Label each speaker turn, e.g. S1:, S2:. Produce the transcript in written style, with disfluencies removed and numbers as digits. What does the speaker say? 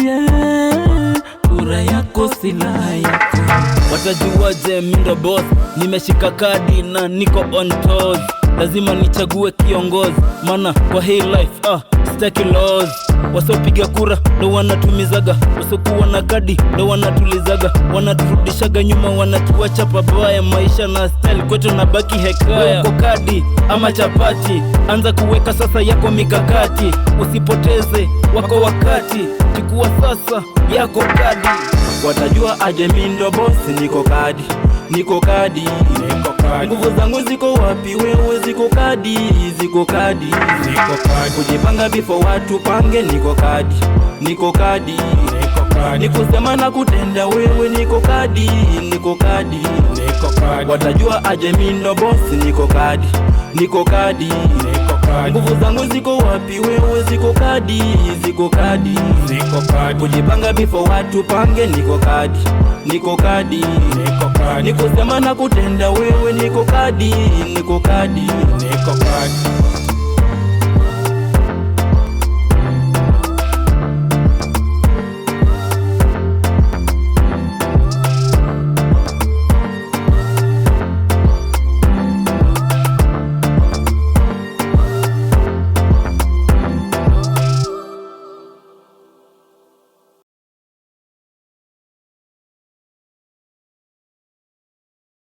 S1: yeah. Kura yako silaha yako.
S2: Watajuaje mimi ndo boss? Nimeshika kadi na niko on toes. Lazima nichague kiongozi, mana kwa hii life sitaki laws. Wasopiga kura ndo wanatumizaga, wasokuwa na kadi ndo wanatulizaga, wanaturudishaga nyuma, wanatuacha pabaya. Maisha na style kwetu na baki hekaya. Uko kadi ama chapati, anza kuweka sasa yako mikakati. Usipoteze wako wakati, chukua sasa yako kadi.
S1: Watajua aje mimi ndo boss, niko kadi, niko kadi, niko kadi. Nguvu zangu ziko wapi? Wewe ziko kadi, ziko kadi, ziko kadi. Kujipanga before watu pange, niko kadi, niko kadi, niko kadi. Nikusema na kutenda, wewe niko kadi, niko kadi, niko kadi. Watajua aje mimi ndo boss, niko kadi, niko kadi, niko kadi. Nguvu zangu ziko wapi? Wewe ziko kadi, ziko kadi, ziko kadi. Kujipanga before watu pange, niko kadi, niko kadi, niko kadi. Nikusema na kutenda, wewe niko kadi, niko kadi, niko kadi.